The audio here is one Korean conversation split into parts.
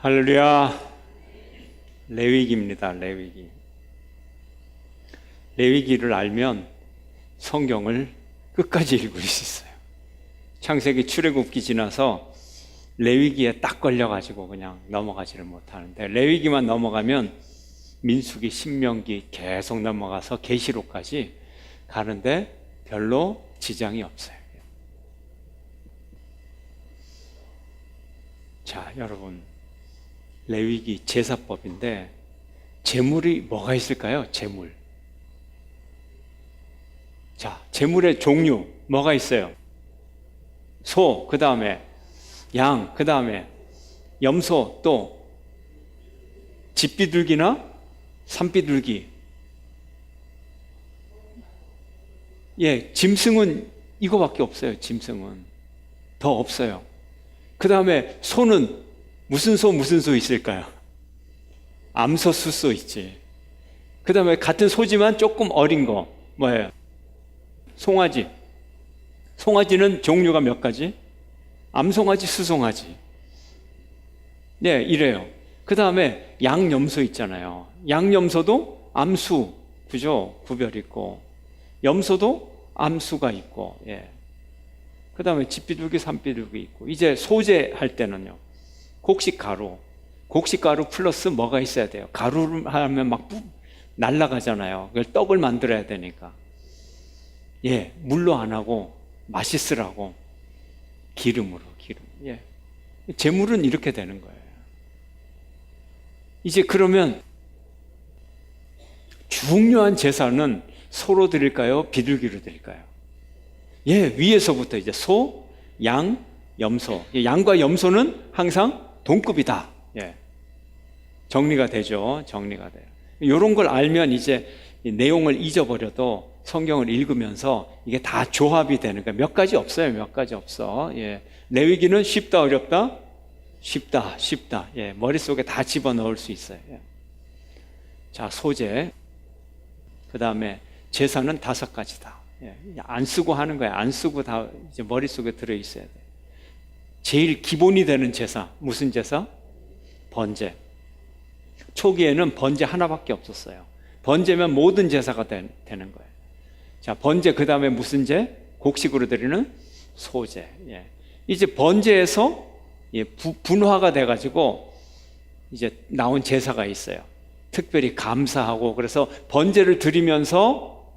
할렐루야. 레위기입니다. 레위기. 레위기를 알면 성경을 끝까지 읽을 수 있어요. 창세기, 출애굽기 지나서 레위기에 딱 걸려가지고 그냥 넘어가지를 못하는데, 레위기만 넘어가면 민수기, 신명기 계속 넘어가서 계시록까지 가는데 별로 지장이 없어요. 자, 여러분, 레위기 제사법인데 제물이 뭐가 있을까요? 제물. 자, 제물의 종류 뭐가 있어요? 소, 그 다음에 양, 그 다음에 염소, 또 집비둘기나 산비둘기. 예, 짐승은 이거밖에 없어요. 짐승은 더 없어요. 그 다음에 소는 무슨 소 있을까요? 암소, 숫소 있지. 그 다음에 같은 소지만 조금 어린 거 뭐예요? 송아지. 송아지는 종류가 몇 가지? 암송아지, 수송아지. 네, 이래요. 그 다음에 양염소 있잖아요. 양염소도 암수, 그죠? 구별 있고, 염소도 암수가 있고, 예. 그 다음에 집비둘기, 산비둘기 있고. 이제 소재 할 때는요, 곡식가루. 곡식가루 플러스 뭐가 있어야 돼요? 가루를 하면 막 날아가잖아요. 그걸 떡을 만들어야 되니까. 예, 물로 안 하고 맛있으라고 기름으로, 기름. 예. 제물은 이렇게 되는 거예요. 이제 그러면 중요한 제사는 소로 드릴까요? 비둘기로 드릴까요? 예, 위에서부터 이제 소, 양, 염소. 양과 염소는 항상 동급이다. 예. 정리가 되죠. 정리가 돼요. 이런 걸 알면 이제 내용을 잊어버려도 성경을 읽으면서 이게 다 조합이 되는 거예요. 몇 가지 없어요. 몇 가지 없어. 예. 레위기는 쉽다, 어렵다? 쉽다, 쉽다. 예. 머릿속에 다 집어넣을 수 있어요. 예. 자, 소재. 그 다음에 제사는 5가지다. 예. 안 쓰고 하는 거예요. 안 쓰고 다 이제 머릿속에 들어있어야 돼요. 제일 기본이 되는 제사. 무슨 제사? 번제. 초기에는 번제 하나밖에 없었어요. 번제면 모든 제사가 되는 거예요. 자, 번제, 그 다음에 무슨 제? 곡식으로 드리는 소제. 예. 이제 번제에서 분화가 돼가지고 이제 나온 제사가 있어요. 특별히 감사하고, 그래서 번제를 드리면서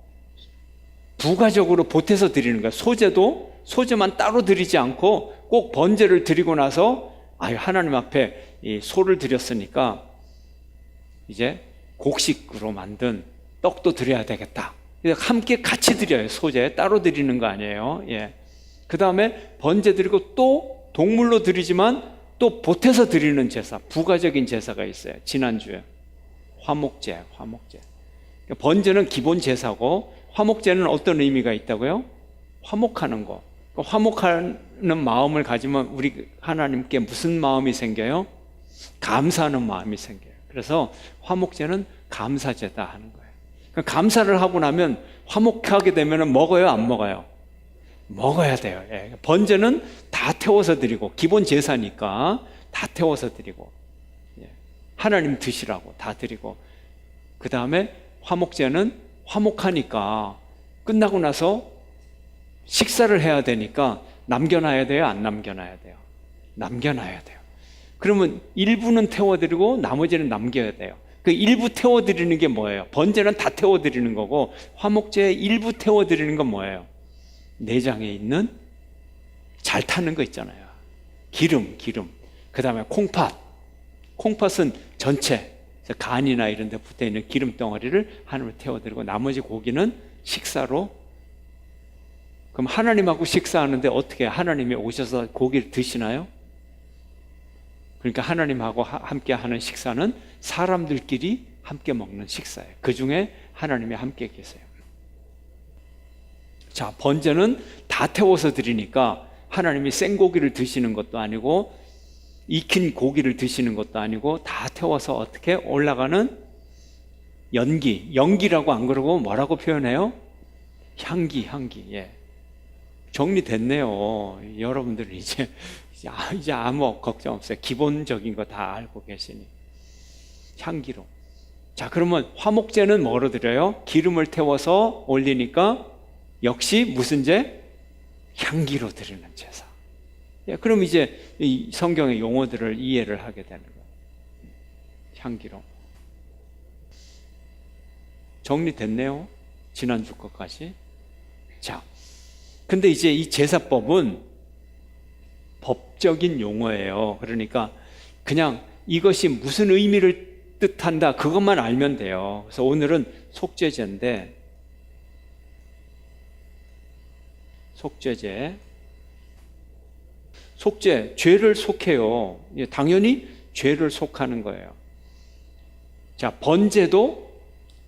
부가적으로 보태서 드리는 거예요. 소제도 소제만 따로 드리지 않고 꼭 번제를 드리고 나서 하나님 앞에 이 소를 드렸으니까 이제 곡식으로 만든 떡도 드려야 되겠다. 함께 같이 드려요. 소제 따로 드리는 거 아니에요. 예. 그 다음에 번제 드리고 또 동물로 드리지만 또 보태서 드리는 제사, 부가적인 제사가 있어요. 지난주에 화목제. 번제는 기본 제사고, 화목제는 어떤 의미가 있다고요? 화목하는 거. 화목하는 마음을 가지면 우리 하나님께 무슨 마음이 생겨요? 감사하는 마음이 생겨요. 그래서 화목제는 감사제다 하는 거예요. 그러니까 감사를 하고 나면 화목하게 되면 먹어요, 안 먹어요? 먹어야 돼요. 예. 번제는 다 태워서 드리고, 기본 제사니까 다 태워서 드리고, 예. 하나님 드시라고 다 드리고, 그 다음에 화목제는 화목하니까 끝나고 나서 식사를 해야 되니까 남겨놔야 돼요, 안 남겨놔야 돼요? 남겨놔야 돼요. 그러면 일부는 태워드리고 나머지는 남겨야 돼요. 그 일부 태워드리는 게 뭐예요? 번제는 다 태워드리는 거고, 화목제의 일부 태워드리는 건 뭐예요? 내장에 있는 잘 타는 거 있잖아요. 기름. 그 다음에 콩팥은 전체 간이나 이런 데 붙어있는 기름 덩어리를 하나님을 태워드리고, 나머지 고기는 식사로. 그럼 하나님하고 식사하는데 어떻게 하나님이 오셔서 고기를 드시나요? 그러니까 하나님하고 함께 하는 식사는 사람들끼리 함께 먹는 식사예요. 그 중에 하나님이 함께 계세요. 자, 번제는 다 태워서 드리니까 하나님이 생고기를 드시는 것도 아니고 익힌 고기를 드시는 것도 아니고 다 태워서 어떻게 올라가는 연기라고 안 그러고 뭐라고 표현해요? 향기. 예. 정리됐네요. 여러분들은 이제 이제 아무 걱정 없어요. 기본적인 거 다 알고 계시니. 향기로. 자, 그러면 화목제는 뭐로 드려요? 기름을 태워서 올리니까 역시 무슨 제? 향기로 드리는 제사. 예, 그럼 이제 이 성경의 용어들을 이해를 하게 되는 거예요. 향기로. 정리됐네요. 지난주 것까지. 자, 근데 이제 이 제사법은 법적인 용어예요. 그러니까 그냥 이것이 무슨 의미를 뜻한다, 그것만 알면 돼요. 그래서 오늘은 속죄제인데, 속죄제, 죄를 속해요. 당연히 죄를 속하는 거예요. 자, 번제도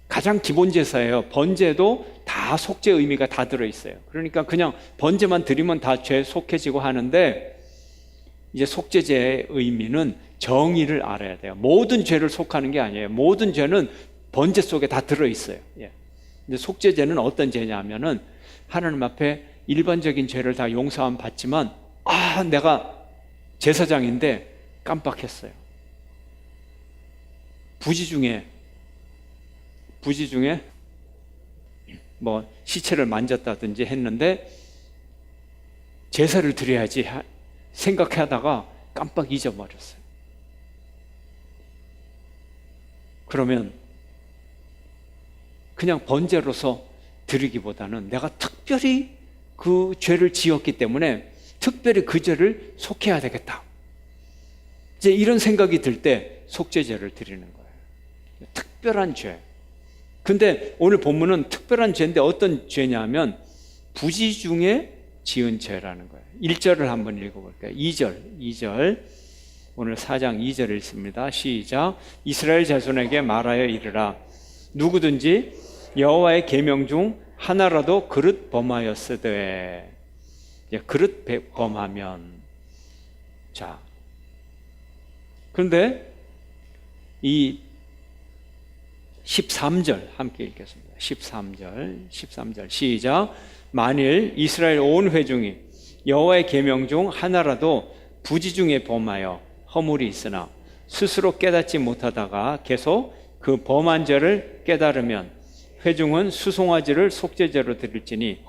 가장 기본 제사예요. 번제도 다 속죄 의미가 다 들어있어요. 그러니까 그냥 번제만 드리면 다 죄 속해지고 하는데, 이제 속죄제의 의미는 정의를 알아야 돼요. 모든 죄를 속하는 게 아니에요. 모든 죄는 번제 속에 다 들어있어요. 예. 근데 속죄제는 어떤 죄냐면은 하나님 앞에 일반적인 죄를 다 용서함 받지만, 내가 제사장인데 깜빡했어요. 부지 중에 뭐 시체를 만졌다든지 했는데 제사를 드려야지 생각하다가 깜빡 잊어버렸어요. 그러면 그냥 번제로서 드리기보다는 내가 특별히 그 죄를 지었기 때문에 특별히 그 죄를 속해야 되겠다, 이제 이런 생각이 들 때 속죄제를 드리는 거예요. 특별한 죄. 근데 오늘 본문은 특별한 죄인데 어떤 죄냐면 부지 중에 지은 죄라는 거예요. 1절을 한번 읽어볼까요? 2절. 오늘 4장 2절 읽습니다. 시작. 이스라엘 자손에게 말하여 이르라. 누구든지 여호와의 계명 중 하나라도 그릇 범하였으되. 그릇 범하면. 자, 그런데 이 13절 함께 읽겠습니다. 13절 시작. 만일 이스라엘 온 회중이 여호와의 계명 중 하나라도 부지 중에 범하여 허물이 있으나 스스로 깨닫지 못하다가 계속 그 범한 죄를 깨달으면 회중은 수송아지를 속죄제로 드릴지니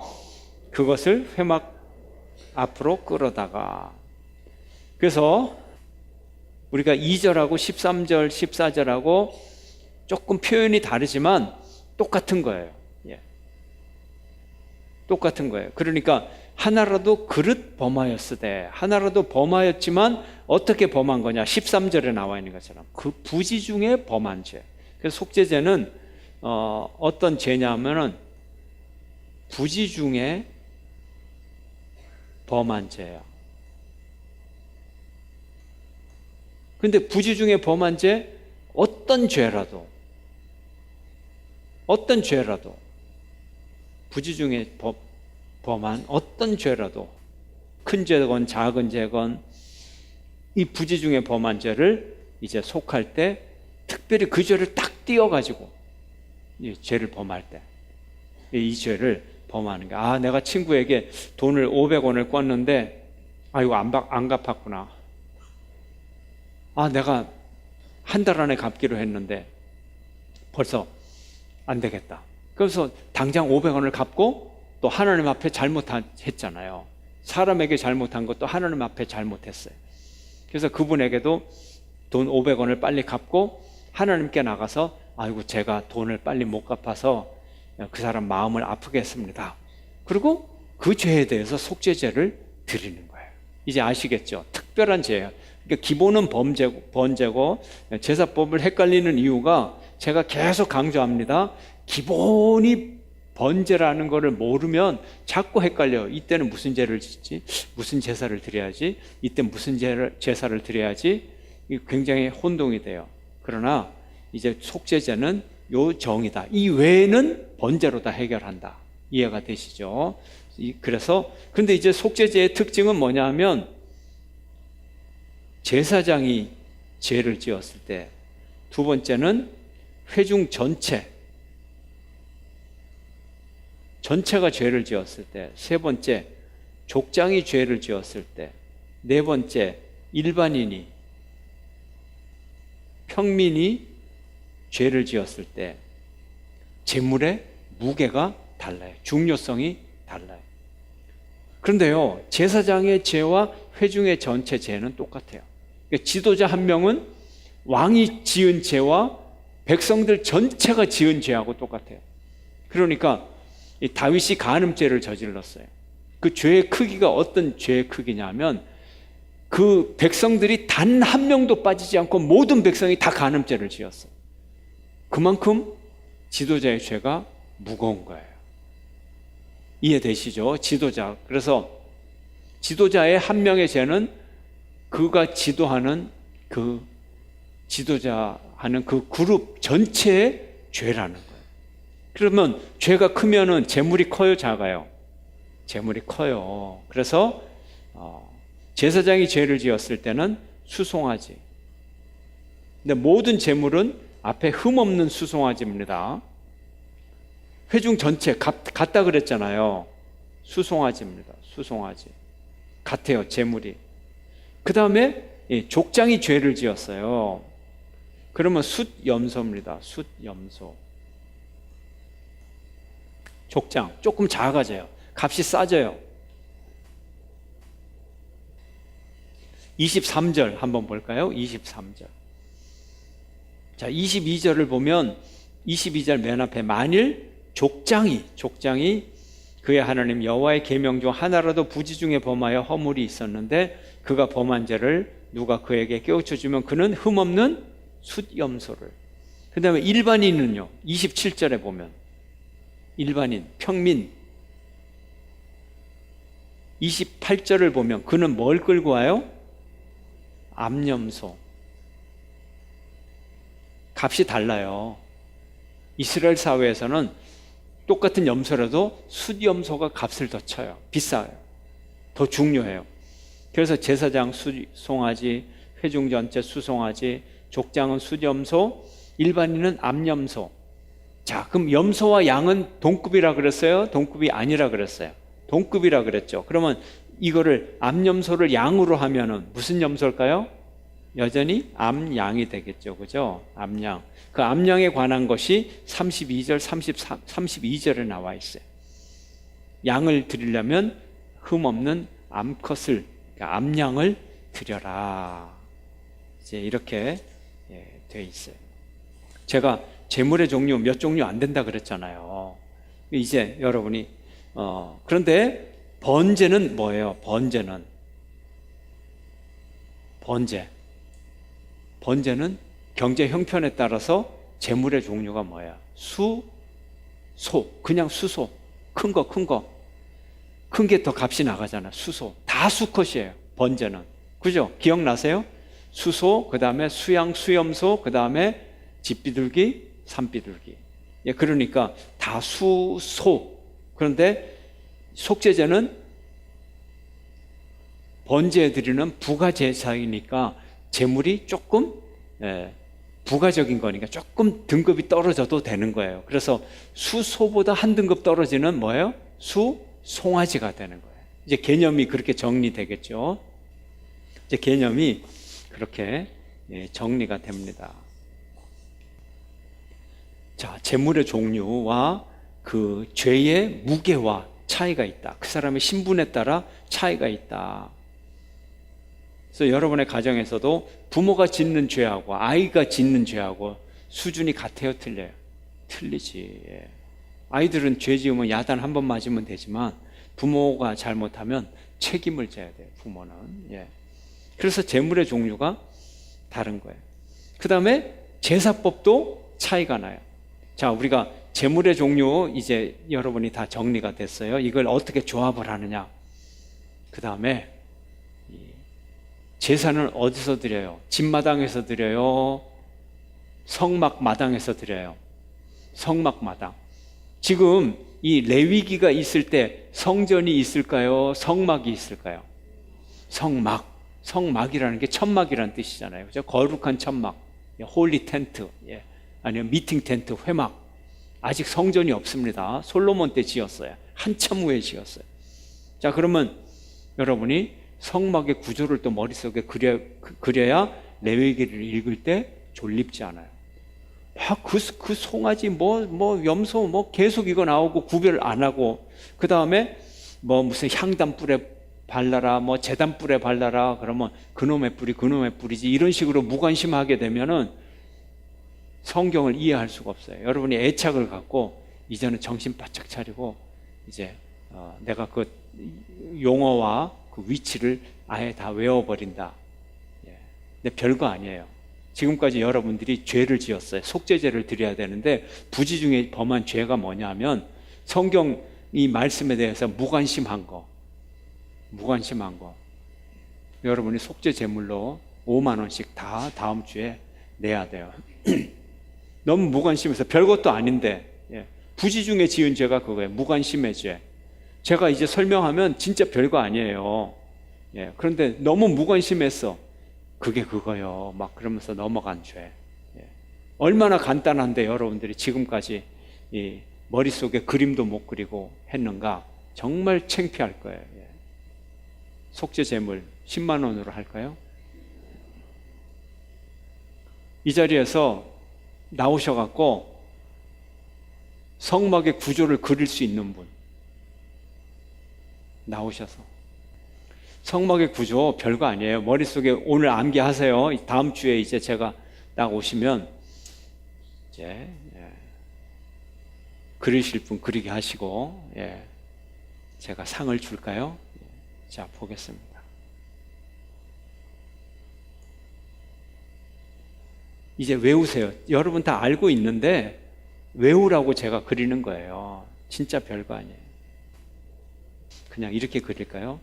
그것을 회막 앞으로 끌어다가. 그래서 우리가 2절하고 13절, 14절하고 조금 표현이 다르지만 똑같은 거예요. 예. 똑같은 거예요. 그러니까 하나라도 그릇 범하였으되, 하나라도 범하였지만 어떻게 범한 거냐? 13절에 나와 있는 것처럼 그 부지 중에 범한 죄. 그래서 속죄제는 어떤 죄냐면은 부지 중에 범한 죄예요. 근데 부지 중에 범한 죄, 어떤 죄라도 부지 중에 범한 어떤 죄라도, 큰 죄건 작은 죄건, 이 부지 중에 범한 죄를 이제 속할 때 특별히 그 죄를 딱 띄어가지고 이 죄를 범할 때 이 죄를 범하는 게, 내가 친구에게 돈을 500원을 꿨는데 이거 안 갚았구나. 내가 한 달 안에 갚기로 했는데 벌써 안 되겠다. 그래서 당장 500원을 갚고 또 하나님 앞에 잘못했잖아요. 사람에게 잘못한 것도 하나님 앞에 잘못했어요. 그래서 그분에게도 돈 500원을 빨리 갚고 하나님께 나가서 아이고 제가 돈을 빨리 못 갚아서 그 사람 마음을 아프게 했습니다. 그리고 그 죄에 대해서 속죄제를 드리는 거예요. 이제 아시겠죠? 특별한 죄예요. 그러니까 기본은 번제고 제사법을 헷갈리는 이유가 제가 계속 강조합니다. 기본이 번제라는 것을 모르면 자꾸 헷갈려요. 이때는 무슨 죄를 짓지? 무슨 제사를 드려야지? 이때 무슨 제사를 드려야지? 굉장히 혼동이 돼요. 그러나 이제 속죄제는 요 정이다. 이 외에는 번제로 다 해결한다. 이해가 되시죠? 그래서 근데 이제 속죄제의 특징은 뭐냐면 제사장이 죄를 지었을 때, 두 번째는 회중 전체가 죄를 지었을 때, 세 번째 족장이 죄를 지었을 때, 네 번째, 일반인이, 평민이 죄를 지었을 때 재물의 무게가 달라요. 중요성이 달라요. 그런데요, 제사장의 죄와 회중의 전체 죄는 똑같아요. 그러니까 지도자 한 명은 왕이 지은 죄와 백성들 전체가 지은 죄하고 똑같아요. 그러니까 이 다윗이 간음죄를 저질렀어요. 그 죄의 크기가 어떤 죄의 크기냐면 그 백성들이 단 한 명도 빠지지 않고 모든 백성이 다 간음죄를 지었어요. 그만큼 지도자의 죄가 무거운 거예요. 이해되시죠? 지도자. 그래서 지도자의 한 명의 죄는 그가 지도하는 그 지도자 하는 그 그룹 전체의 죄라는 거예요. 그러면 죄가 크면은 재물이 커요, 작아요? 재물이 커요. 그래서 제사장이 죄를 지었을 때는 수송아지. 근데 모든 재물은 앞에 흠없는 수송아지입니다. 회중 전체 같다 그랬잖아요. 수송아지입니다. 수송아지. 같아요, 재물이. 그 다음에 족장이 죄를 지었어요. 그러면 숫염소입니다. 숫염소. 족장 조금 작아져요. 값이 싸져요. 23절 한번 볼까요? 23절. 자, 22절을 보면 22절 맨 앞에 만일 족장이 그의 하나님 여호와의 계명 중 하나라도 부지 중에 범하여 허물이 있었는데 그가 범한 죄를 누가 그에게 깨우쳐 주면 그는 흠없는 숫염소를. 그 다음에 일반인은요, 27절에 보면 일반인, 평민. 28절을 보면 그는 뭘 끌고 와요? 암염소. 값이 달라요. 이스라엘 사회에서는 똑같은 염소라도 숫염소가 값을 더 쳐요. 비싸요. 더 중요해요. 그래서 제사장 수송아지, 회중 전체 수송아지, 족장은 숫염소, 일반인은 암염소. 자, 그럼 염소와 양은 동급이라 그랬어요? 동급이 아니라 그랬어요? 동급이라 그랬죠. 그러면 이거를 암염소를 양으로 하면은 무슨 염소일까요? 여전히 암양이 되겠죠. 그죠? 암양. 그 암양에 관한 것이 32절, 32절에 나와 있어요. 양을 드리려면 흠없는 암컷을, 그러니까 암양을 드려라. 이제 이렇게 돼 있어요. 제가 재물의 종류 몇 종류 안 된다 그랬잖아요. 이제 여러분이 그런데 번제는 뭐예요? 번제는 경제 형편에 따라서 재물의 종류가 뭐야? 소, 그냥 수소. 큰 거. 큰 게 더 값이 나가잖아. 수소. 다 수컷이에요. 번제는. 그죠? 기억나세요? 수소, 그 다음에 수양, 수염소, 그 다음에 집비둘기, 산비둘기. 예, 그러니까 다 수소. 그런데 속죄제는 번제에 드리는 부가제사이니까 재물이 조금 부가적인 거니까 조금 등급이 떨어져도 되는 거예요. 그래서 수소보다 한 등급 떨어지는 뭐예요? 수송아지가 되는 거예요. 이제 개념이 그렇게 정리되겠죠. 이제 개념이 그렇게 정리가 됩니다. 자, 재물의 종류와 그 죄의 무게와 차이가 있다. 그 사람의 신분에 따라 차이가 있다. 그래서 여러분의 가정에서도 부모가 짓는 죄하고 아이가 짓는 죄하고 수준이 같아요, 틀려요? 틀리지. 아이들은 죄 지으면 야단 한 번 맞으면 되지만 부모가 잘못하면 책임을 져야 돼요, 부모는. 그래서 재물의 종류가 다른 거예요. 그 다음에 제사법도 차이가 나요. 자, 우리가 재물의 종류 이제 여러분이 다 정리가 됐어요. 이걸 어떻게 조합을 하느냐. 그 다음에 제사는 어디서 드려요? 집마당에서 드려요? 성막 마당에서 드려요? 성막 마당. 지금 이 레위기가 있을 때 성전이 있을까요? 성막이 있을까요? 성막. 성막이라는 게 천막이라는 뜻이잖아요. 그죠? 거룩한 천막. 홀리 텐트. 아니면 미팅 텐트, 회막. 아직 성전이 없습니다. 솔로몬 때 지었어요. 한참 후에 지었어요. 자, 그러면 여러분이 성막의 구조를 또 머릿속에 그려야 레위기를 읽을 때 졸립지 않아요. 그 송아지 염소 계속 이거 나오고 구별 안 하고, 그 다음에 무슨 향단 뿔에 발라라, 제단 뿔에 발라라, 그러면 그놈의 뿔이지, 이런 식으로 무관심하게 되면은 성경을 이해할 수가 없어요. 여러분이 애착을 갖고 이제는 정신 바짝 차리고 이제 내가 그 용어와 그 위치를 아예 다 외워버린다. 근데 별거 아니에요. 지금까지 여러분들이 죄를 지었어요. 속죄제를 드려야 되는데 부지 중에 범한 죄가 뭐냐면 성경 이 말씀에 대해서 무관심한 거. 여러분이 속죄 제물로 5만 원씩 다 다음 주에 내야 돼요. 너무 무관심해서 별것도 아닌데, 부지 중에 지은 죄가 그거예요. 무관심의 죄. 제가 이제 설명하면 진짜 별거 아니에요. 그런데 너무 무관심했어. 그게 그거요. 막 그러면서 넘어간 죄. 얼마나 간단한데 여러분들이 지금까지 이 머릿속에 그림도 못 그리고 했는가? 정말 창피할 거예요. 속죄 제물 10만 원으로 할까요? 이 자리에서 나오셔갖고 성막의 구조를 그릴 수 있는 분 나오셔서, 성막의 구조 별거 아니에요. 머릿속에 오늘 암기하세요. 다음 주에 이제 제가 딱 오시면 이제 그리실 분 그리게 하시고, 제가 상을 줄까요? 자, 보겠습니다. 이제 외우세요. 여러분 다 알고 있는데 외우라고 제가 그리는 거예요. 진짜 별거 아니에요. 그냥 이렇게 그릴까요?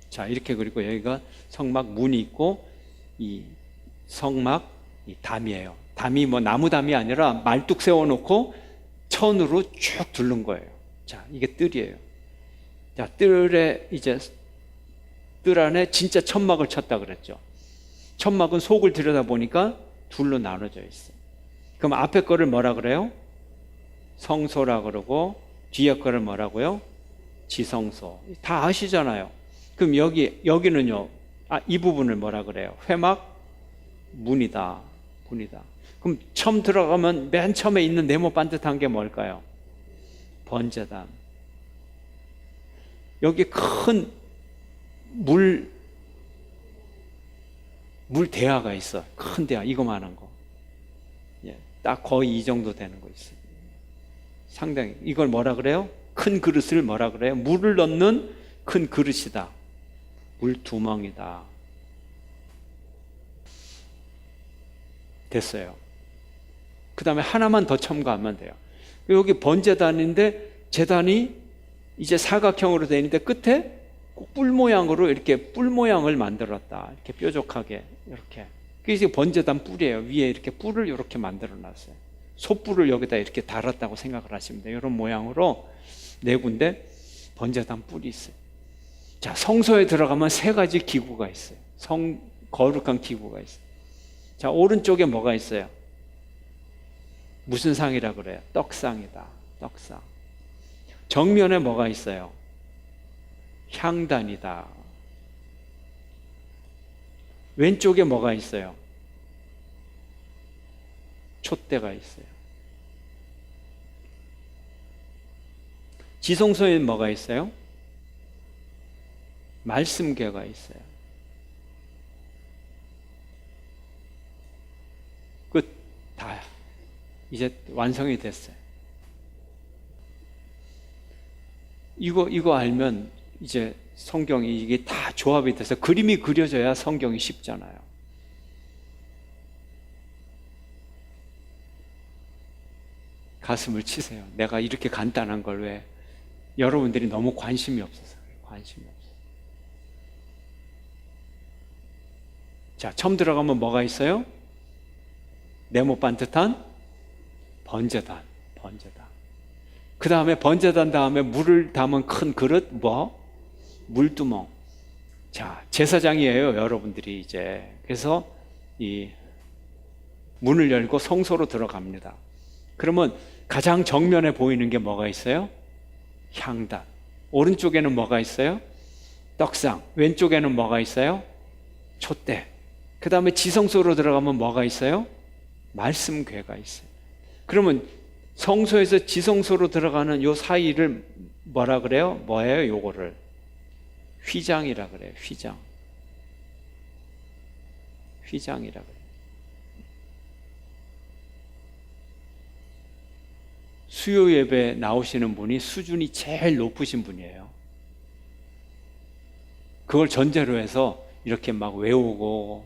자, 이렇게 그리고 여기가 성막 문이 있고, 이 성막 이 담이에요. 담이 나무담이 아니라 말뚝 세워놓고 천으로 쭉 둘른 거예요. 자, 이게 뜰이에요. 자, 뜰에 이제 뜰 안에 진짜 천막을 쳤다 그랬죠. 천막은 속을 들여다보니까 둘로 나눠져 있어요. 그럼 앞에 거를 뭐라 그래요? 성소라 그러고, 뒤에 거를 뭐라고요? 지성소. 다 아시잖아요. 그럼 여기는요, 이 부분을 뭐라 그래요? 회막 문이다. 그럼 처음 들어가면 맨 처음에 있는 네모 반듯한 게 뭘까요? 번제단. 여기 큰 물 대야가 있어. 큰 대야, 이거만한 거. 딱 거의 이 정도 되는 거 있어요. 상당히. 이걸 뭐라 그래요? 큰 그릇을 뭐라 그래요? 물을 넣는 큰 그릇이다. 물두멍이다. 됐어요. 그 다음에 하나만 더 첨가하면 돼요. 여기 번제단인데, 제단이 이제 사각형으로 되어 있는데 끝에 뿔 모양으로 이렇게 뿔 모양을 만들었다. 이렇게 뾰족하게 이렇게. 그게 번제단 뿔이에요. 위에 이렇게 뿔을 이렇게 만들어 놨어요. 소뿔을 여기다 이렇게 달았다고 생각을 하시면 돼요. 이런 모양으로 네 군데 번제단 뿔이 있어요. 자, 성소에 들어가면 세 가지 기구가 있어요. 거룩한 기구가 있어요. 자, 오른쪽에 뭐가 있어요? 무슨 상이라 그래요? 떡상이다. 떡상. 정면에 뭐가 있어요? 향단이다. 왼쪽에 뭐가 있어요? 촛대가 있어요. 지성소에는 뭐가 있어요? 말씀궤가 있어요. 끝. 다 이제 완성이 됐어요. 이거 알면 이제 성경이 이게 다 조합이 돼서 그림이 그려져야 성경이 쉽잖아요. 가슴을 치세요. 내가 이렇게 간단한 걸 왜 여러분들이 너무 관심이 없어서. 자, 처음 들어가면 뭐가 있어요? 네모 반듯한 번제단. 그 다음에 번제단 다음에 물을 담은 큰 그릇, 물두멍. 자, 제사장이에요, 여러분들이 이제. 그래서 이 문을 열고 성소로 들어갑니다. 그러면 가장 정면에 보이는 게 뭐가 있어요? 향단. 오른쪽에는 뭐가 있어요? 떡상. 왼쪽에는 뭐가 있어요? 촛대. 그 다음에 지성소로 들어가면 뭐가 있어요? 말씀궤가 있어요. 그러면 성소에서 지성소로 들어가는 요 사이를 뭐라 그래요? 뭐예요? 요거를 휘장이라 그래요. 휘장. 휘장이라 그래요. 수요 예배 나오시는 분이 수준이 제일 높으신 분이에요. 그걸 전제로 해서 이렇게 막 외우고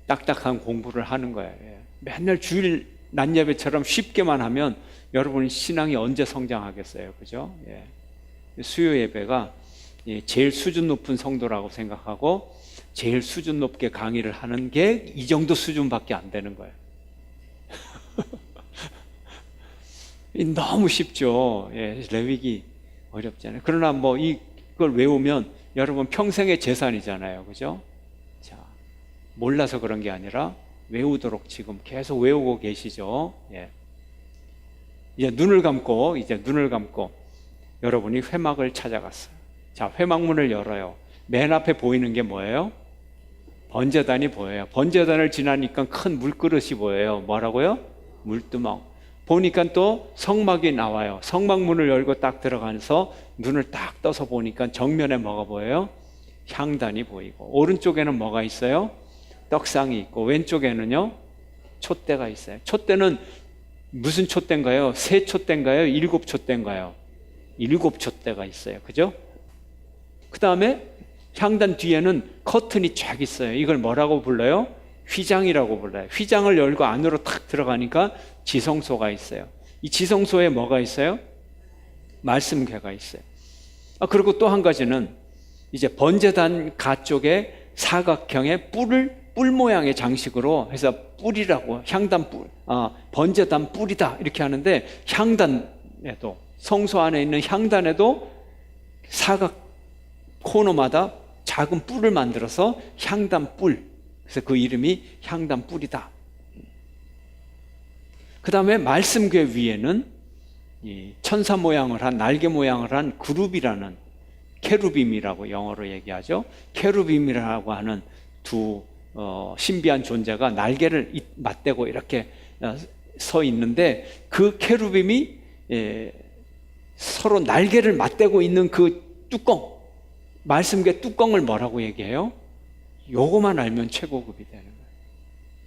딱딱한 공부를 하는 거예요. 맨날 주일 낮 예배처럼 쉽게만 하면 여러분 신앙이 언제 성장하겠어요? 그죠? 수요 예배가 제일 수준 높은 성도라고 생각하고 제일 수준 높게 강의를 하는 게 이 정도 수준밖에 안 되는 거예요. 너무 쉽죠. 레위기 어렵잖아요. 그러나 뭐 이걸 외우면 여러분 평생의 재산이잖아요. 그죠? 자, 몰라서 그런 게 아니라 외우도록 지금 계속 외우고 계시죠. 이제 눈을 감고 여러분이 회막을 찾아갔어요. 자, 회막문을 열어요. 맨 앞에 보이는 게 뭐예요? 번제단이 보여요. 번제단을 지나니까 큰 물그릇이 보여요. 뭐라고요? 물두멍. 보니까 또 성막이 나와요. 성막문을 열고 딱 들어가서 눈을 딱 떠서 보니까 정면에 뭐가 보여요? 향단이 보이고, 오른쪽에는 뭐가 있어요? 떡상이 있고, 왼쪽에는요 촛대가 있어요. 촛대는 무슨 촛대인가요? 세 촛대인가요? 일곱 촛대인가요? 일곱 촛대가 있어요. 그죠? 그 다음에 향단 뒤에는 커튼이 쫙 있어요. 이걸 뭐라고 불러요? 휘장이라고 불러요. 휘장을 열고 안으로 탁 들어가니까 지성소가 있어요. 이 지성소에 뭐가 있어요? 말씀궤가 있어요. 그리고 또 한 가지는 이제 번제단 가 쪽에 사각형의 뿔 모양의 장식으로 해서 뿔이라고, 향단 뿔, 번제단 뿔이다 이렇게 하는데, 향단에도, 성소 안에 있는 향단에도 사각 코너마다 작은 뿔을 만들어서 향단 뿔, 그래서 그 이름이 향단 뿔이다. 그 다음에 말씀궤 위에는 이 천사 모양을 한, 날개 모양을 한 그룹이라는, 케루빔이라고 영어로 얘기하죠. 케루빔이라고 하는 두 신비한 존재가 날개를 맞대고 이렇게 서 있는데, 그 케루빔이 서로 날개를 맞대고 있는 그 뚜껑, 말씀궤 뚜껑을 뭐라고 얘기해요? 요거만 알면 최고급이 되는 거예요.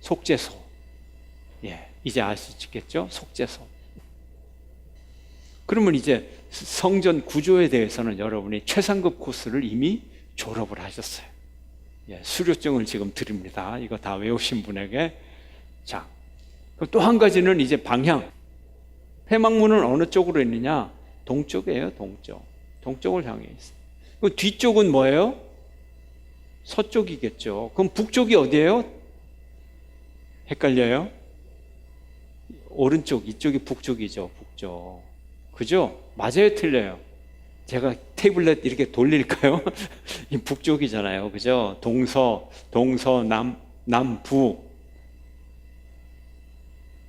속죄소. 이제 아시겠죠? 속죄소. 그러면 이제 성전 구조에 대해서는 여러분이 최상급 코스를 이미 졸업을 하셨어요. 수료증을 지금 드립니다. 이거 다 외우신 분에게. 자, 또 한 가지는 이제 방향. 회막문은 어느 쪽으로 있느냐? 동쪽이에요, 동쪽. 동쪽을 향해 있어요. 그 뒤쪽은 뭐예요? 서쪽이겠죠. 그럼 북쪽이 어디예요? 헷갈려요? 오른쪽, 이쪽이 북쪽이죠. 북쪽. 그죠? 맞아요, 틀려요? 제가 태블릿 이렇게 돌릴까요? 이 북쪽이잖아요. 그죠? 동서, 남부.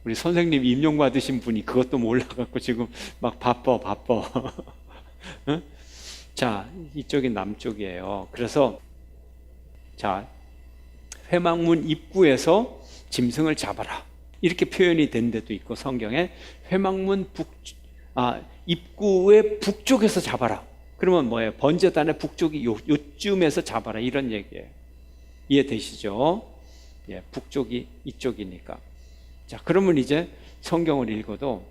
우리 선생님 임용 받으신 분이 그것도 몰라갖고 지금 막 바빠. 응? 자, 이쪽이 남쪽이에요. 그래서 자, 회막문 입구에서 짐승을 잡아라, 이렇게 표현이 된 데도 있고, 성경에 회막문 입구의 북쪽에서 잡아라. 그러면 뭐예요? 번제단의 북쪽이 요쯤에서 잡아라, 이런 얘기예요. 이해되시죠? 북쪽이 이쪽이니까. 자, 그러면 이제 성경을 읽어도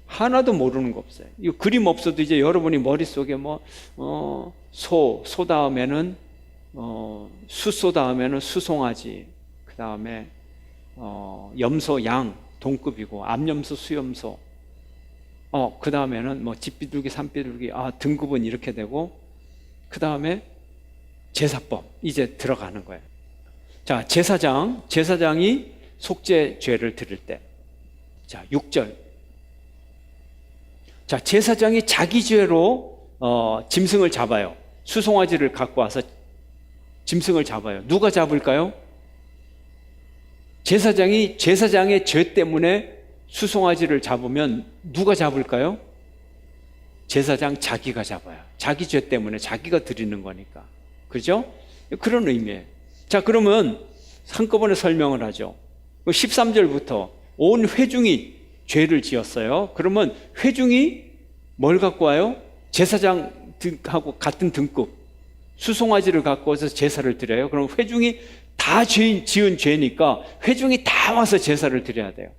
하나도 모르는 거 없어요. 이 그림 없어도 이제 여러분이 머릿속에 소 다음에는 수소 다음에는 수송아지, 그 다음에 염소, 양 동급이고, 암염소, 수염소, 그 다음에는 집비둘기, 산비둘기, 등급은 이렇게 되고, 그 다음에 제사법 이제 들어가는 거예요. 자, 제사장이 속죄죄를 드릴 때, 자 6절. 자, 제사장이 자기 죄로 짐승을 잡아요. 수송아지를 갖고 와서 짐승을 잡아요. 누가 잡을까요? 제사장의 죄 때문에 수송아지를 잡으면 누가 잡을까요? 제사장 자기가 잡아요. 자기 죄 때문에 자기가 드리는 거니까. 그죠? 그런 의미예요. 자, 그러면 한꺼번에 설명을 하죠. 13절부터 온 회중이 죄를 지었어요. 그러면 회중이 뭘 갖고 와요? 제사장하고 같은 등급 수송아지를 갖고 와서 제사를 드려요. 그럼 회중이 다 지은 죄니까 회중이 다 와서 제사를 드려야 돼요.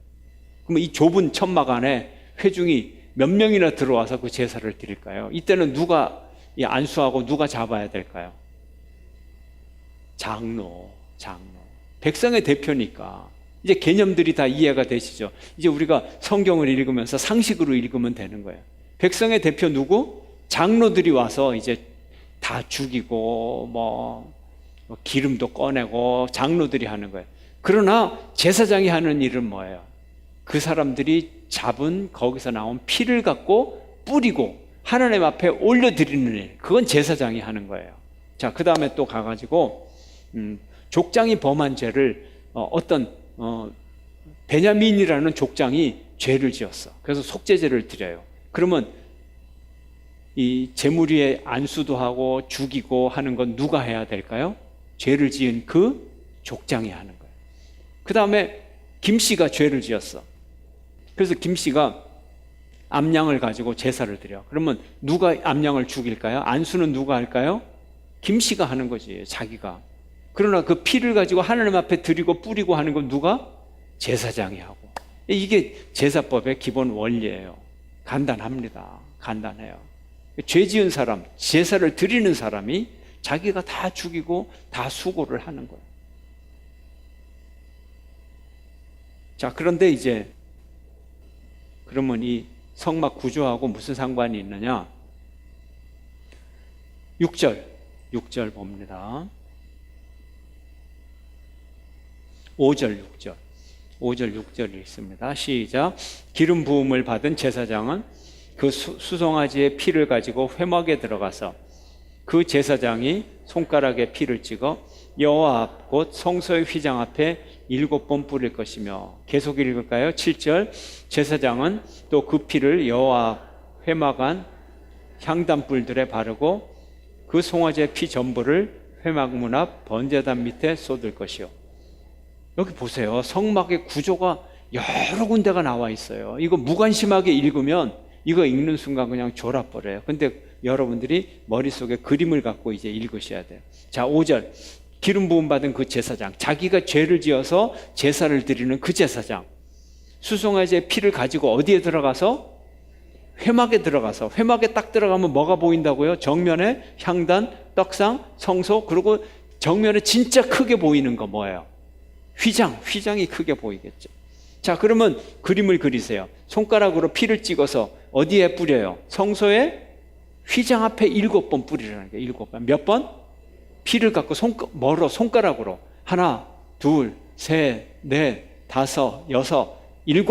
그러면 이 좁은 천막 안에 회중이 몇 명이나 들어와서 그 제사를 드릴까요? 이때는 누가 안수하고 누가 잡아야 될까요? 장로. 백성의 대표니까. 이제 개념들이 다 이해가 되시죠? 이제 우리가 성경을 읽으면서 상식으로 읽으면 되는 거예요. 백성의 대표 누구? 장로들이 와서 이제 다 죽이고 뭐 기름도 꺼내고 장로들이 하는 거예요. 그러나 제사장이 하는 일은 뭐예요? 그 사람들이 잡은 거기서 나온 피를 갖고 뿌리고 하나님 앞에 올려드리는 일, 그건 제사장이 하는 거예요. 자, 그 다음에 또 가가지고 족장이 범한 죄를 베냐민이라는 족장이 죄를 지었어. 그래서 속죄제를 드려요. 그러면 이 제물 위에 안수도 하고 죽이고 하는 건 누가 해야 될까요? 죄를 지은 그 족장이 하는 거예요. 그 다음에 김씨가 죄를 지었어. 그래서 김씨가 암양을 가지고 제사를 드려. 그러면 누가 암양을 죽일까요? 안수는 누가 할까요? 김씨가 하는 거지, 자기가. 그러나 그 피를 가지고 하나님 앞에 드리고 뿌리고 하는 건 누가? 제사장이 하고. 이게 제사법의 기본 원리예요. 간단합니다. 간단해요. 죄 지은 사람, 제사를 드리는 사람이 자기가 다 죽이고 다 수고를 하는 거예요. 자, 그런데 이제 그러면 이 성막 구조하고 무슨 상관이 있느냐? 6절 봅니다. 5절 6절 읽습니다. 시작. 기름 부음을 받은 제사장은 그 수송아지의 피를 가지고 회막에 들어가서 그 제사장이 손가락에 피를 찍어 여호와 앞 곧 성소의 휘장 앞에 7번 뿌릴 것이며, 계속 읽을까요? 7절. 제사장은 또 그 피를 여호와 앞 회막 안 향단불들에 바르고 그 송아지의 피 전부를 회막 문 앞 번제단 밑에 쏟을 것이요. 여기 보세요. 성막의 구조가 여러 군데가 나와 있어요. 이거 무관심하게 읽으면 이거 읽는 순간 그냥 졸아버려요. 근데 여러분들이 머릿속에 그림을 갖고 이제 읽으셔야 돼요. 자, 5절. 기름 부음 받은 그 제사장, 자기가 죄를 지어서 제사를 드리는 그 제사장, 수송아지의 피를 가지고 어디에 들어가서? 회막에 들어가서, 회막에 딱 들어가면 뭐가 보인다고요? 정면에 향단, 떡상, 성소, 그리고 정면에 진짜 크게 보이는 거 뭐예요? 휘장이 크게 보이겠죠. 자, 그러면 그림을 그리세요. 손가락으로 피를 찍어서 어디에 뿌려요? 성소에 휘장 앞에 7번 뿌리라는 거예요. 7번. 몇 번? 피를 갖고 손가락으로 하나, 둘, 셋, 넷, 다섯, 여섯, 7.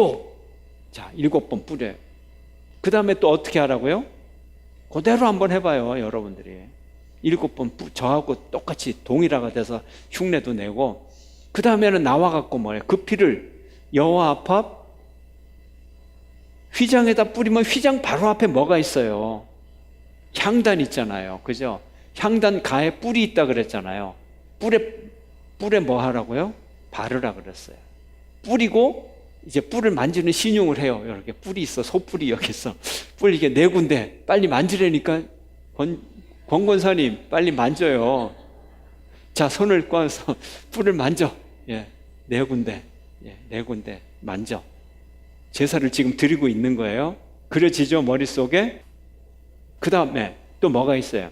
자, 7번 뿌려요. 그 다음에 또 어떻게 하라고요? 그대로 한번 해봐요, 여러분들이. 7번 저하고 똑같이 동일화가 돼서 흉내도 내고, 그 다음에는 나와갖고 뭐예요? 그 피를 여호와 앞 휘장에다 뿌리면 휘장 바로 앞에 뭐가 있어요? 향단 있잖아요. 그죠? 향단 가에 뿔이 있다 그랬잖아요. 뿔에 뭐 하라고요? 바르라 그랬어요. 뿌리고 이제 뿔을 만지는 신용을 해요. 이렇게 뿔이 있어. 소뿔이 여기 있어. 뿔 이게 4군데 빨리 만지라니까 권권사님 빨리 만져요. 자, 손을 꺼서 뿔을 만져. 예, 4군데. 예, 4군데 만져. 제사를 지금 드리고 있는 거예요. 그려지죠, 머릿속에? 그 다음에 또 뭐가 있어요?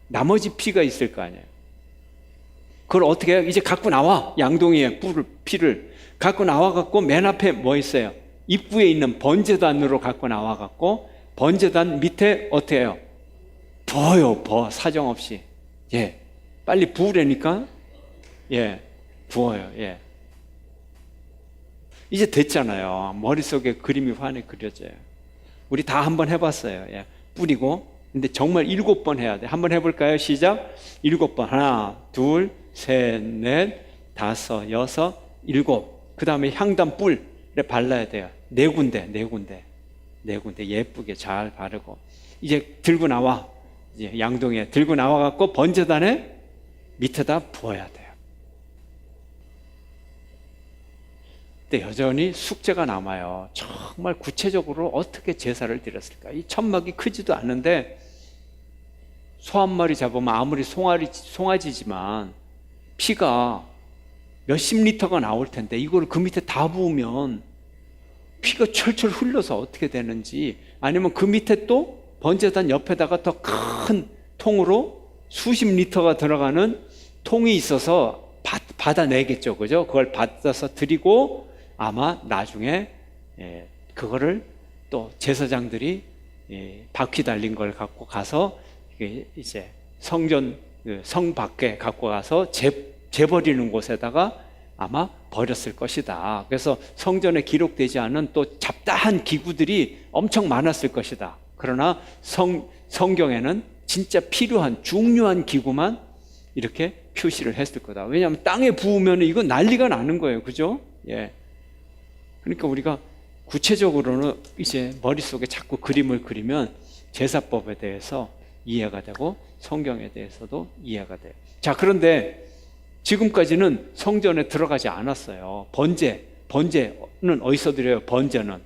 나머지 피가 있을 거 아니에요. 그걸 어떻게 해요? 이제 갖고 나와. 양동이에 피를 갖고 나와갖고 맨 앞에 뭐 있어요? 입구에 있는 번제단으로 갖고 나와갖고 번제단 밑에 어떻게 해요? 부어요. 사정없이. 예, 빨리 부으라니까. 예, 부어요. 예. 이제 됐잖아요. 머릿속에 그림이 환히 그려져요. 우리 다 한번 해봤어요. 예. 뿌리고, 근데 정말 7번 해야 돼. 한번 해볼까요? 시작. 7번. 하나, 둘, 셋, 넷, 다섯, 여섯, 7. 그 다음에 향단 뿔에 발라야 돼요. 4군데 예쁘게 잘 바르고. 이제 들고 나와. 이제 양동이에 들고 나와갖고 번제단에 밑에다 부어야 돼요. 근데 여전히 숙제가 남아요. 정말 구체적으로 어떻게 제사를 드렸을까? 이 천막이 크지도 않은데 소 한 마리 잡으면 아무리 송아지지만 피가 몇십 리터가 나올 텐데 이걸 그 밑에 다 부으면 피가 철철 흘러서 어떻게 되는지, 아니면 그 밑에 또 번제단 옆에다가 더 큰 통으로 수십 리터가 들어가는 통이 있어서 받아내겠죠. 그죠? 그걸 받아서 드리고 아마 나중에 그거를 또 제사장들이 바퀴 달린 걸 갖고 가서 이제 성전 성 밖에 갖고 가서 재버리는 곳에다가 아마 버렸을 것이다. 그래서 성전에 기록되지 않은 또 잡다한 기구들이 엄청 많았을 것이다. 그러나 성경에는 진짜 필요한 중요한 기구만 이렇게 표시를 했을 거다. 왜냐하면 땅에 부으면 이건 난리가 나는 거예요. 그죠? 예. 그러니까 우리가 구체적으로는 이제 머릿속에 자꾸 그림을 그리면 제사법에 대해서 이해가 되고 성경에 대해서도 이해가 돼요. 자, 그런데 지금까지는 성전에 들어가지 않았어요. 번제는 어디서 드려요? 번제는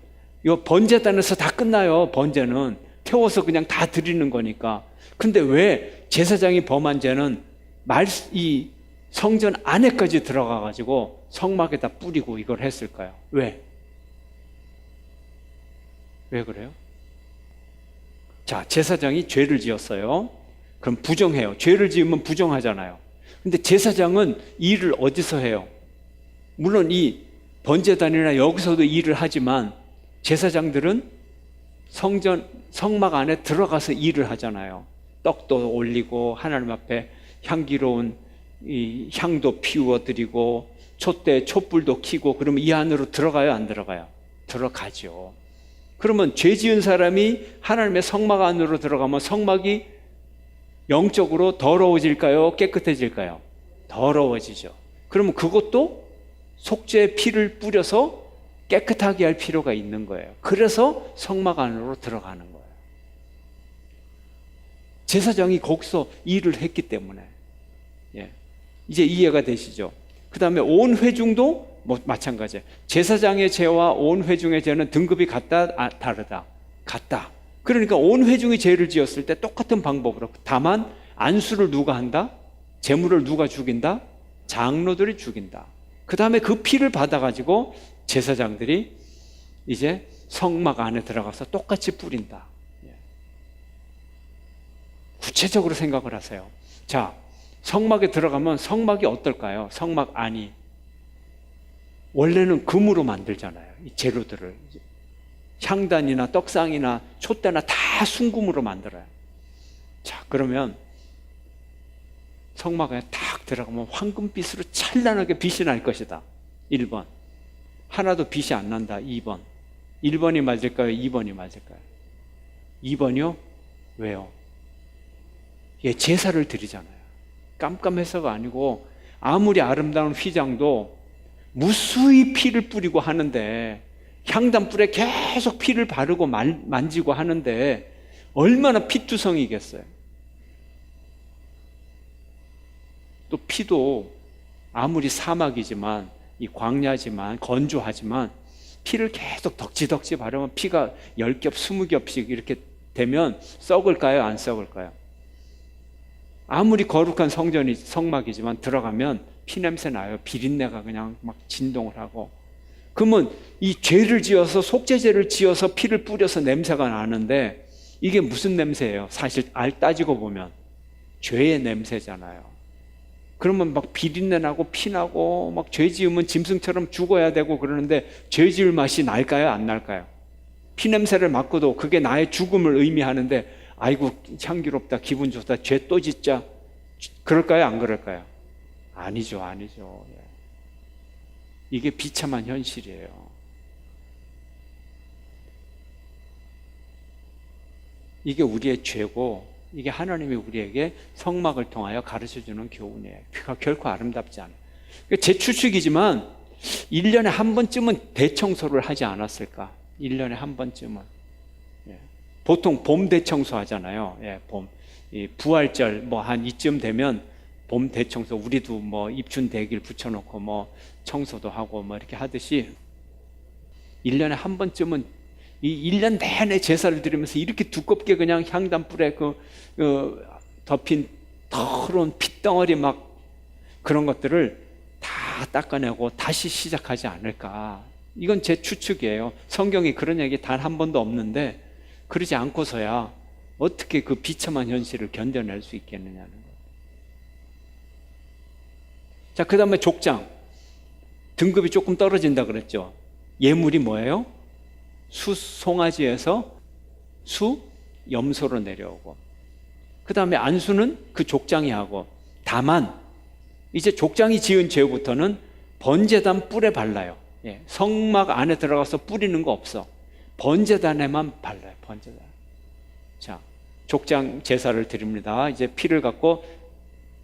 이 번제단에서 다 끝나요. 번제는 태워서 그냥 다 드리는 거니까. 근데 왜 제사장이 범한 죄는 이 성전 안에까지 들어가 가지고 성막에다 뿌리고 이걸 했을까요? 왜 그래요? 자, 제사장이 죄를 지었어요. 그럼 부정해요. 죄를 지으면 부정하잖아요. 근데 제사장은 일을 어디서 해요? 물론 이 번제단이나 여기서도 일을 하지만 제사장들은 성막 안에 들어가서 일을 하잖아요. 떡도 올리고 하나님 앞에 향기로운 이 향도 피워 드리고 촛대 촛불도 켜고, 그러면 이 안으로 들어가요, 안 들어가요? 들어가죠. 그러면 죄 지은 사람이 하나님의 성막 안으로 들어가면 성막이 영적으로 더러워질까요? 깨끗해질까요? 더러워지죠. 그러면 그것도 속죄의 피를 뿌려서 깨끗하게 할 필요가 있는 거예요. 그래서 성막 안으로 들어가는 거예요. 제사장이 거기서 일을 했기 때문에. 예. 이제 이해가 되시죠? 그 다음에 온 회중도 마찬가지예요. 제사장의 죄와 온 회중의 죄는 등급이 같다? 다르다? 같다. 그러니까 온 회중이 죄를 지었을 때 똑같은 방법으로, 다만 안수를 누가 한다? 제물을 누가 죽인다? 장로들이 죽인다. 그 다음에 그 피를 받아가지고 제사장들이 이제 성막 안에 들어가서 똑같이 뿌린다. 구체적으로 생각을 하세요. 자, 성막에 들어가면 성막이 어떨까요? 성막 안이 원래는 금으로 만들잖아요. 이 재료들을 향단이나 떡상이나 촛대나 다 순금으로 만들어요. 자, 그러면 성막에 탁 들어가면 황금빛으로 찬란하게 빛이 날 것이다. 1번. 하나도 빛이 안 난다. 2번. 1번이 맞을까요? 2번이 맞을까요? 2번이요? 왜요? 예, 제사를 드리잖아요. 깜깜해서가 아니고 아무리 아름다운 휘장도 무수히 피를 뿌리고 하는데, 향단불에 계속 피를 바르고 만지고 하는데 얼마나 피투성이겠어요. 또 피도 아무리 사막이지만, 이 광야지만, 건조하지만 피를 계속 덕지덕지 바르면 피가 10겹, 20겹씩 이렇게 되면 썩을까요? 안 썩을까요? 아무리 거룩한 성막이지만 들어가면 피냄새 나요. 비린내가 그냥 막 진동을 하고. 그러면 이 죄를 지어서, 속죄죄를 지어서 피를 뿌려서 냄새가 나는데 이게 무슨 냄새예요? 사실 따지고 보면 죄의 냄새잖아요. 그러면 막 비린내 나고 피 나고 막 죄 지으면 짐승처럼 죽어야 되고 그러는데 죄 지을 맛이 날까요? 안 날까요? 피 냄새를 맡고도 그게 나의 죽음을 의미하는데 아이고 향기롭다, 기분 좋다, 죄 또 짓자, 그럴까요? 안 그럴까요? 아니죠. 이게 비참한 현실이에요. 이게 우리의 죄고, 이게 하나님이 우리에게 성막을 통하여 가르쳐주는 교훈이에요. 결코 아름답지 않아요. 제 추측이지만 1년에 한 번쯤은 대청소를 하지 않았을까? 1년에 한 번쯤은. 보통 봄 대청소 하잖아요. 예, 봄. 이 부활절 뭐 한 이쯤 되면 봄 대청소, 우리도 뭐 입춘 대길 붙여놓고 뭐 청소도 하고 뭐 이렇게 하듯이 1년에 한 번쯤은 이 1년 내내 제사를 드리면서 이렇게 두껍게 그냥 향단불에 덮인 더러운 핏덩어리 막 그런 것들을 다 닦아내고 다시 시작하지 않을까. 이건 제 추측이에요. 성경이 그런 얘기 단 한 번도 없는데 그러지 않고서야 어떻게 그 비참한 현실을 견뎌낼 수 있겠느냐는 거예요. 자, 그 다음에 족장. 등급이 조금 떨어진다 그랬죠. 예물이 뭐예요? 수송아지에서 수염소로 내려오고, 그 다음에 안수는 그 족장이 하고, 다만 이제 족장이 지은 죄부터는 번제단 뿔에 발라요. 예, 성막 안에 들어가서 뿌리는 거 없어. 번제단에만 발라요. 번제단. 자, 족장 제사를 드립니다. 이제 피를 갖고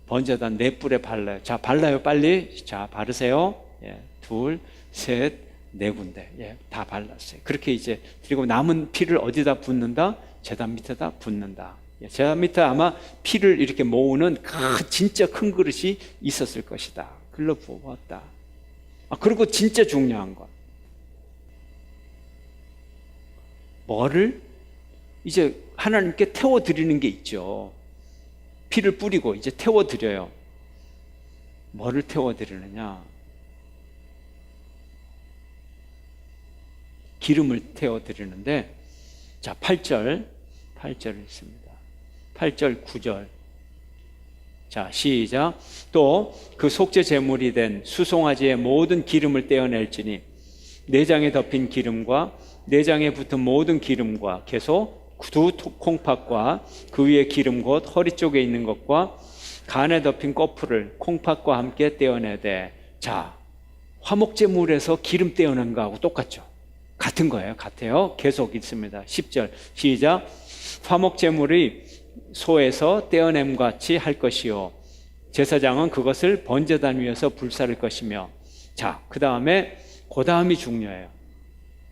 번제단 네 뿔에 발라요. 자, 발라요, 빨리. 자, 바르세요. 예, 둘, 셋, 네 군데. 예, 다 발랐어요. 그렇게 이제 그리고 남은 피를 어디다 붓는다? 제단 밑에다 붓는다. 예, 제단 밑에 아마 피를 이렇게 모으는 진짜 큰 그릇이 있었을 것이다. 글로 부었다. 그리고 진짜 중요한 건 뭐를 이제 하나님께 태워드리는 게 있죠. 피를 뿌리고 이제 태워드려요. 뭐를 태워드리느냐? 기름을 태워드리는데, 자, 8절 있습니다. 8절, 9절. 자, 시작. 또 그 속죄 제물이 된 수송아지의 모든 기름을 떼어낼지니 내장에 덮인 기름과 내장에 붙은 모든 기름과 계속 두 콩팥과 그 위에 기름 곧 허리 쪽에 있는 것과 간에 덮인 꼬풀을 콩팥과 함께 떼어내되. 자, 화목제물에서 기름 떼어낸 거하고 똑같죠. 같은 거예요. 같아요. 계속 있습니다. 10절 시작. 화목제물이 소에서 떼어냄 같이 할 것이요 제사장은 그것을 번제단 위에서 불사를 것이며. 자, 그 다음에 그 다음이 중요해요.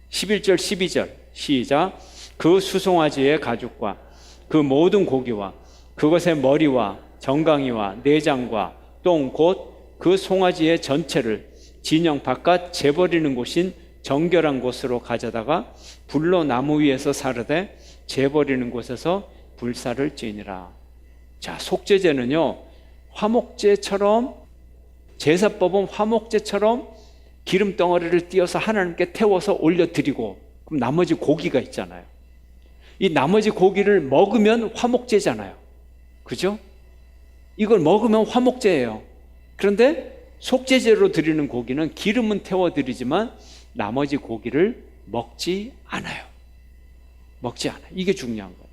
11절 12절 시작. 그 수송아지의 가죽과 그 모든 고기와 그것의 머리와 정강이와 내장과 똥 곧 그 송아지의 전체를 진영 바깥 재버리는 곳인 정결한 곳으로 가져다가 불로 나무 위에서 사르되 재버리는 곳에서 불사를 지니라. 자, 속죄제는요 화목제처럼, 제사법은 화목제처럼 기름 덩어리를 띄어서 하나님께 태워서 올려드리고, 그럼 나머지 고기가 있잖아요. 이 나머지 고기를 먹으면 화목제잖아요. 그죠? 이걸 먹으면 화목제예요. 그런데 속죄제로 드리는 고기는 기름은 태워드리지만 나머지 고기를 먹지 않아요. 먹지 않아요. 이게 중요한 거예요.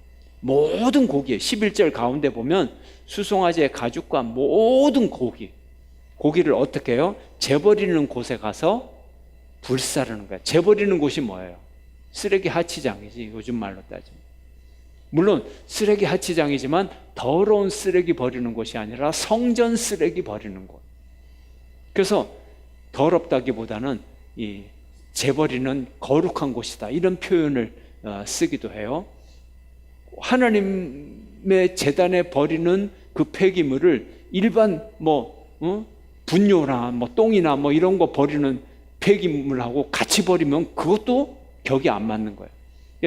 모든 고기에 11절 가운데 보면 수송아지의 가죽과 모든 고기를 어떻게 해요? 재버리는 곳에 가서 불사르는 거예요. 재버리는 곳이 뭐예요? 쓰레기 하치장이지, 요즘 말로 따지면. 물론 쓰레기 하치장이지만 더러운 쓰레기 버리는 곳이 아니라 성전 쓰레기 버리는 곳. 그래서 더럽다기보다는 이 재버리는 거룩한 곳이다, 이런 표현을 쓰기도 해요. 하나님의 제단에 버리는 그 폐기물을 일반 분뇨나 똥이나 이런 거 버리는 폐기물하고 같이 버리면 그것도 격이 안 맞는 거예요.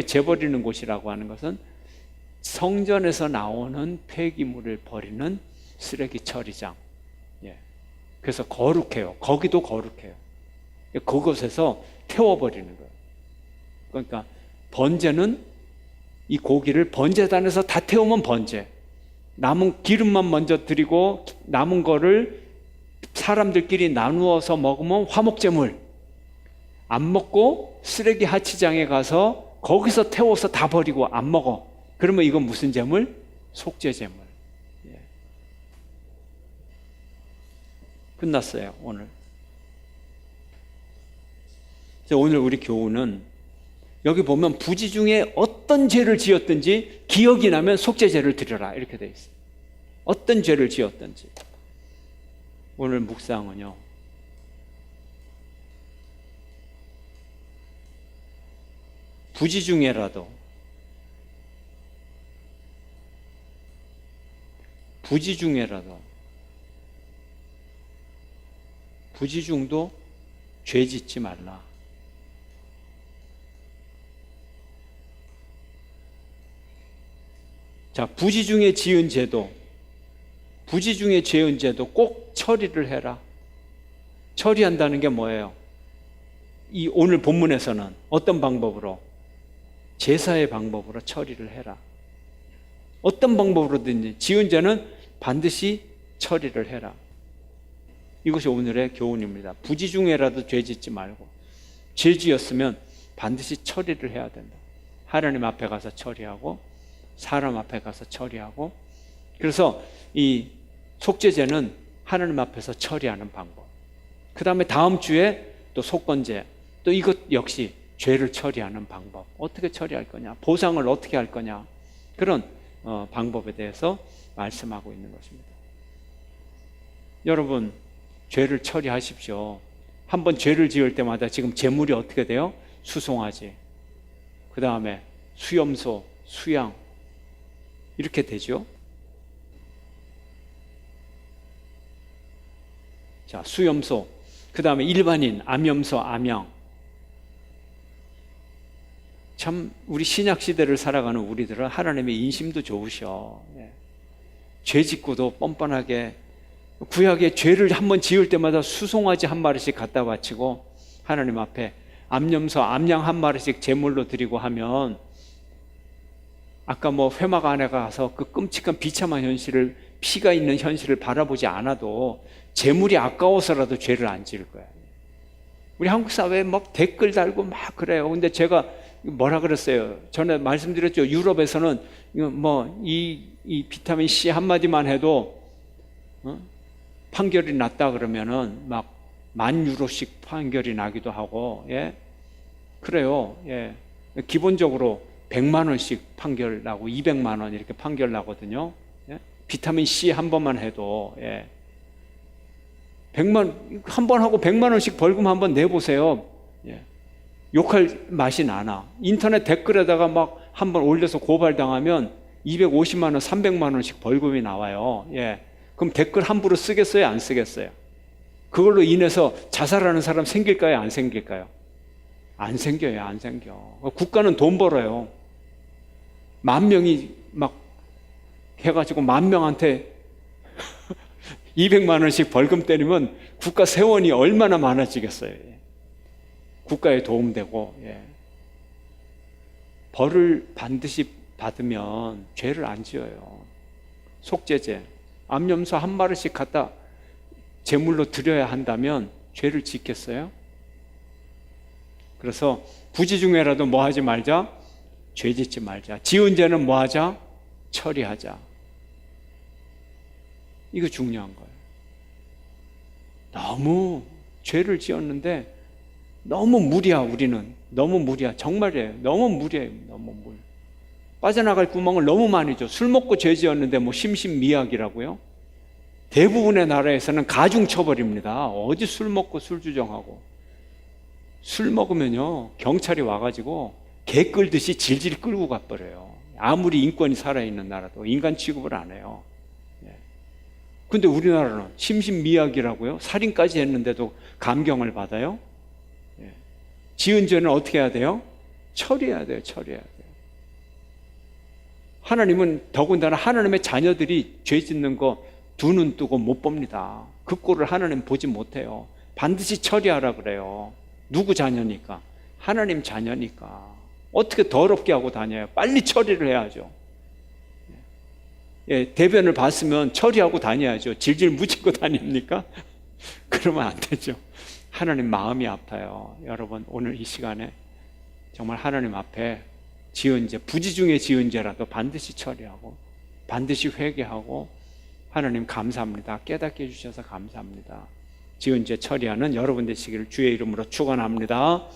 재버리는 곳이라고 하는 것은 성전에서 나오는 폐기물을 버리는 쓰레기 처리장. 그래서 거룩해요. 거기도 거룩해요. 그곳에서 태워버리는 거예요. 그러니까 번제는 이 고기를 번제단에서 다 태우면 번제, 남은 기름만 먼저 드리고 남은 거를 사람들끼리 나누어서 먹으면 화목제물, 안 먹고 쓰레기 하치장에 가서 거기서 태워서 다 버리고 안 먹어. 그러면 이건 무슨 제물? 속죄제물. 끝났어요, 오늘. 오늘 우리 교훈은 여기 보면 부지 중에 어떤 죄를 지었든지 기억이 나면 속죄제를 드려라, 이렇게 돼 있어요. 어떤 죄를 지었든지. 오늘 묵상은요, 부지 중에라도 부지 중에라도, 부지 중도 죄 짓지 말라. 자, 부지 중에 지은 죄도, 부지 중에 지은 죄도 꼭 처리를 해라. 처리한다는 게 뭐예요? 이 오늘 본문에서는 어떤 방법으로? 제사의 방법으로 처리를 해라. 어떤 방법으로든지 지은 죄는 반드시 처리를 해라. 이것이 오늘의 교훈입니다. 부지 중에라도 죄 짓지 말고, 죄 지었으면 반드시 처리를 해야 된다. 하나님 앞에 가서 처리하고, 사람 앞에 가서 처리하고. 그래서 이 속죄죄는 하나님 앞에서 처리하는 방법. 그 다음에 다음 주에 또 속건죄, 또 이것 역시 죄를 처리하는 방법. 어떻게 처리할 거냐, 보상을 어떻게 할 거냐, 그런 방법에 대해서 말씀하고 있는 것입니다. 여러분, 죄를 처리하십시오. 한번 죄를 지을 때마다 지금 재물이 어떻게 돼요? 수송아지, 그 다음에 수염소, 수양, 이렇게 되죠. 자, 수염소, 그 다음에 일반인, 암염소, 암양. 참 우리 신약 시대를 살아가는 우리들은 하나님의 인심도 좋으셔. 죄 짓고도 뻔뻔하게, 구약에 죄를 한번 지을 때마다 수송아지 한 마리씩 갖다 바치고 하나님 앞에 암염소, 암양 한 마리씩 제물로 드리고 하면, 아까 뭐 회막 안에 가서 그 끔찍한 비참한 현실을, 피가 있는 현실을 바라보지 않아도 재물이 아까워서라도 죄를 안 지을 거야. 우리 한국 사회에 막 댓글 달고 막 그래요. 근데 제가 뭐라 그랬어요? 전에 말씀드렸죠. 유럽에서는 뭐 이 비타민 C 한마디만 해도 판결이 났다 그러면은 막 10,000유로씩 판결이 나기도 하고, 예, 그래요. 예, 기본적으로 100만 원씩 판결 나고 200만 원 이렇게 판결 나거든요. 예? 비타민 C 한 번만 해도, 예, 100만 한 번 하고 100만 원씩 벌금 한번 내보세요. 예. 욕할 맛이 나나. 인터넷 댓글에다가 막 한 번 올려서 고발당하면 250만 원, 300만 원씩 벌금이 나와요. 예. 그럼 댓글 함부로 쓰겠어요, 안 쓰겠어요? 그걸로 인해서 자살하는 사람 생길까요, 안 생길까요? 안 생겨요, 안 생겨. 국가는 돈 벌어요. 10,000명이 막 해가지고 10,000명한테 200만 원씩 벌금 때리면 국가 세원이 얼마나 많아지겠어요. 국가에 도움되고. 예. 벌을 반드시 받으면 죄를 안 지어요. 속죄죄, 암염소 한 마리씩 갖다 제물로 드려야 한다면 죄를 짓겠어요? 그래서 부지 중에라도 뭐 하지 말자? 죄 짓지 말자. 지은 죄는 뭐 하자? 처리하자. 이거 중요한 거예요. 너무 죄를 지었는데 너무 무리야, 우리는. 너무 무리야. 정말이에요. 너무 무리해요. 너무 물. 빠져나갈 구멍을 너무 많이 줘. 술 먹고 죄 지었는데 뭐 심신미약이라고요? 대부분의 나라에서는 가중처벌입니다. 어디 술 먹고 술 주정하고. 술 먹으면요, 경찰이 와가지고 개 끌듯이 질질 끌고 가버려요. 아무리 인권이 살아있는 나라도 인간 취급을 안 해요. 근데 우리나라는 심신미약이라고요? 살인까지 했는데도 감경을 받아요? 지은 죄는 어떻게 해야 돼요? 처리해야 돼요. 처리해야 돼요. 하나님은 더군다나 하나님의 자녀들이 죄 짓는 거 두 눈 뜨고 못 봅니다. 그 꼴을 하나님 보지 못해요. 반드시 처리하라 그래요. 누구 자녀니까? 하나님 자녀니까. 어떻게 더럽게 하고 다녀요? 빨리 처리를 해야죠. 예, 대변을 봤으면 처리하고 다녀야죠. 질질 묻히고 다닙니까? 그러면 안 되죠. 하나님 마음이 아파요. 여러분, 오늘 이 시간에 정말 하나님 앞에 지은 죄, 부지 중에 지은 죄라도 반드시 처리하고 반드시 회개하고, 하나님 감사합니다. 깨닫게 해주셔서 감사합니다. 지은 죄 처리하는 여러분 되시기를 주의 이름으로 축원합니다.